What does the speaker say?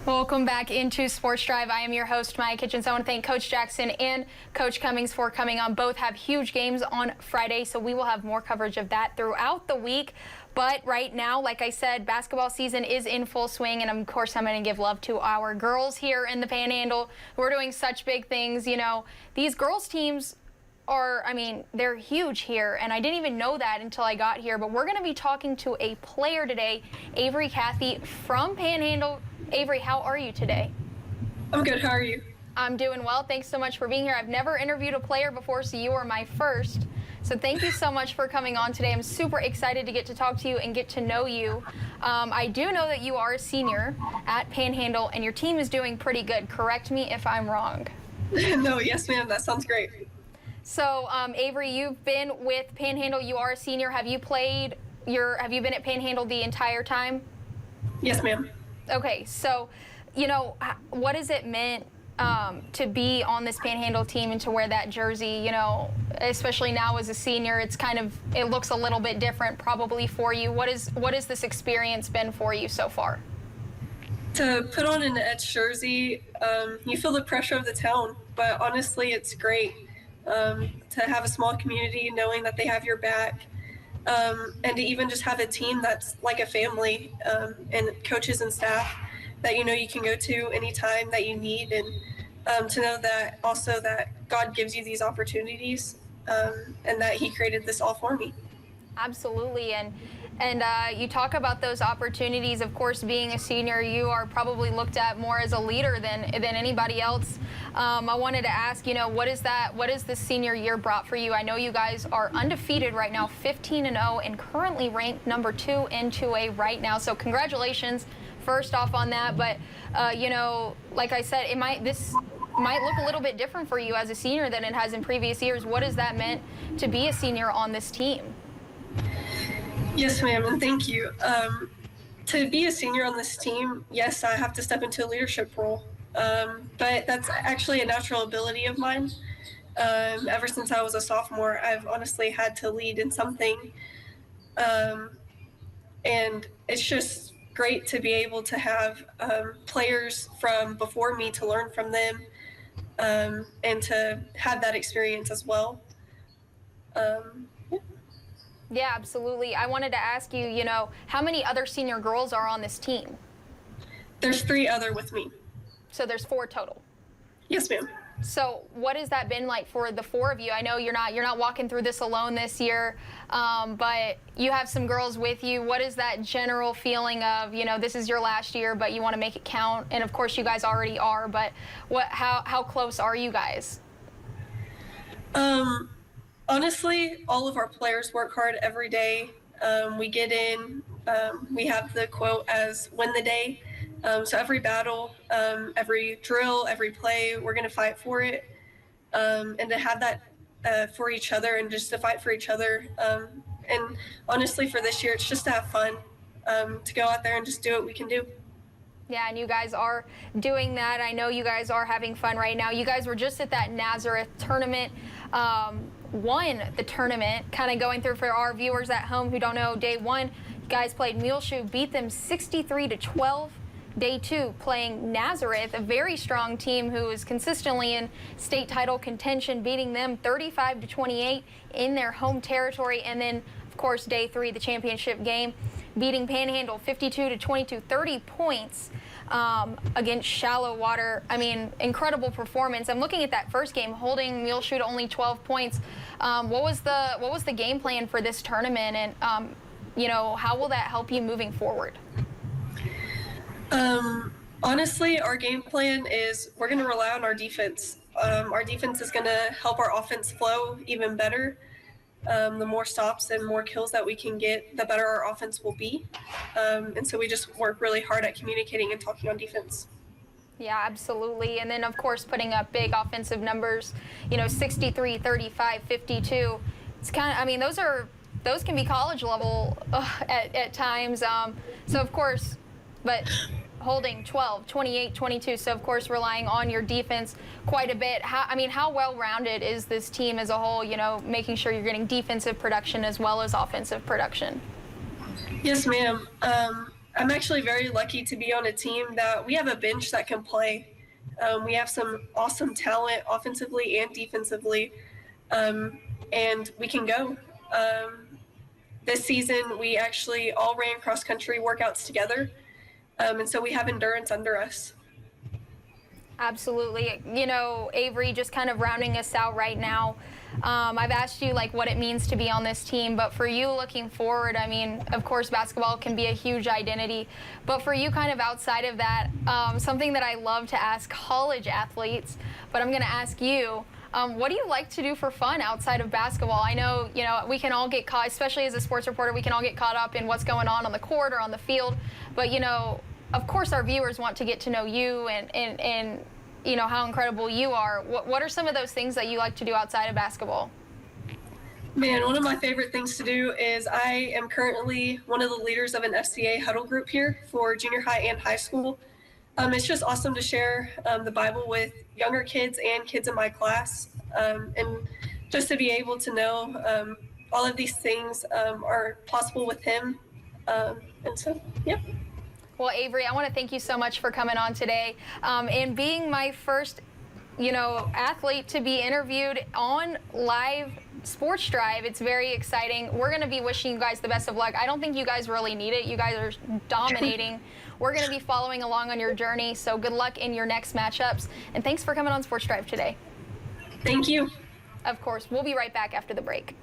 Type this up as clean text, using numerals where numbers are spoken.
Welcome back into Sports Drive. I am your host, Maya Kitchens. I want to thank Coach Jackson and Coach Cummings for coming on. Both have huge games on Friday, so we will have more coverage of that throughout the week. But right now, like I said, basketball season is in full swing, and of course I'm going to give love to our girls here in the Panhandle who are doing such big things. You know, these girls teams are, they're huge here, and I didn't even know that until I got here. But we're going to be talking to a player today, Avery Cathey from Panhandle. Avery, how are you today? I'm good. How are you? I'm doing well. Thanks so much for being here. I've never interviewed a player before, so you are my first. So thank you so much for coming on today. I'm super excited to get to talk to you and get to know you. I do know that you are a senior at Panhandle, and your team is doing pretty good. Correct me if I'm wrong. No, yes, ma'am. That sounds great. So, Avery, you've been with Panhandle. You are a senior. Have you been at Panhandle the entire time? Yes, ma'am. Okay, so, you know, what has it meant to be on this Panhandle team and to wear that jersey, you know, especially now as a senior? It looks a little bit different probably for you. What has this experience been for you so far? To put on an Edge jersey, you feel the pressure of the town, but honestly, it's great to have a small community knowing that they have your back. And to even just have a team that's like a family, and coaches and staff that you can go to anytime that you need, and to know that also that God gives you these opportunities, and that He created this all for me. Absolutely, and you talk about those opportunities. Of course, being a senior, you are probably looked at more as a leader than anybody else. I wanted to ask, what is the senior year brought for you? I know you guys are undefeated right now, 15-0, and currently ranked number 2 in 2A right now. So congratulations, first off, on that. But like I said, this might look a little bit different for you as a senior than it has in previous years. What has that meant to be a senior on this team? Yes, ma'am, and thank you. To be a senior on this team, yes, I have to step into a leadership role, but that's actually a natural ability of mine. Ever since I was a sophomore, I've honestly had to lead in something, and it's just great to be able to have players from before me to learn from them, and to have that experience as well. Yeah, absolutely. I wanted to ask you, how many other senior girls are on this team? There's 3 other with me. So there's 4 total? Yes, ma'am. So what has that been like for the 4 of you? I know you're not walking through this alone this year, but you have some girls with you. What is that general feeling of, this is your last year, but you want to make it count? And of course you guys already are, but how close are you guys? Honestly, all of our players work hard every day. We get in, we have the quote as win the day. So every battle, every drill, every play, we're going to fight for it. And to have that for each other and just to fight for each other. And honestly, for this year, it's just to have fun, to go out there and just do what we can do. Yeah, and you guys are doing that. I know you guys are having fun right now. You guys were just at that Nazareth tournament, won the tournament, kind of going through for our viewers at home who don't know. Day 1, you guys played Muleshoe, beat them 63-12. Day 2, playing Nazareth, a very strong team who is consistently in state title contention, beating them 35-28 in their home territory. And then, of course, Day 3, the championship game, beating Panhandle 52-22, 30 points against Shallow Water. Incredible performance. I'm looking at that first game, holding Muleshoe to only 12 points. What was the game plan for this tournament, and how will that help you moving forward? Honestly, our game plan is we're going to rely on our defense. Our defense is going to help our offense flow even better. The more stops and more kills that we can get, the better our offense will be. And so we just work really hard at communicating and talking on defense. Yeah, absolutely. And then, of course, putting up big offensive numbers, 63, 35, 52. It's kind of, those can be college level at times. So, of course, but holding 12, 28, 22. So, of course, relying on your defense quite a bit. How well-rounded is this team as a whole, making sure you're getting defensive production as well as offensive production? Yes, ma'am. I'm actually very lucky to be on a team that we have a bench that can play. We have some awesome talent offensively and defensively, and we can go. This season, we actually all ran cross country workouts together, and so we have endurance under us. Absolutely. You know, Avery, just kind of rounding us out right now, I've asked you like what it means to be on this team, but for you looking forward, I mean, of course, basketball can be a huge identity, but for you kind of outside of that, something that I love to ask college athletes, but I'm going to ask you, what do you like to do for fun outside of basketball? I know, you know, we can all get caught, especially as a sports reporter, we can all get caught up in what's going on the court or on the field, but, you know, of course, our viewers want to get to know you and you know, how incredible you are. What are some of those things that you like to do outside of basketball? Man, one of my favorite things to do is I am currently one of the leaders of an FCA huddle group here for junior high and high school. It's just awesome to share the Bible with younger kids and kids in my class, and just to be able to know all of these things are possible with Him. And so, yeah. Well, Avery, I want to thank you so much for coming on today and being my first, you know, athlete to be interviewed on live Sports Drive. It's very exciting. We're going to be wishing you guys the best of luck. I don't think you guys really need it. You guys are dominating. We're going to be following along on your journey. So good luck in your next matchups. And thanks for coming on Sports Drive today. Thank you. Of course. We'll be right back after the break.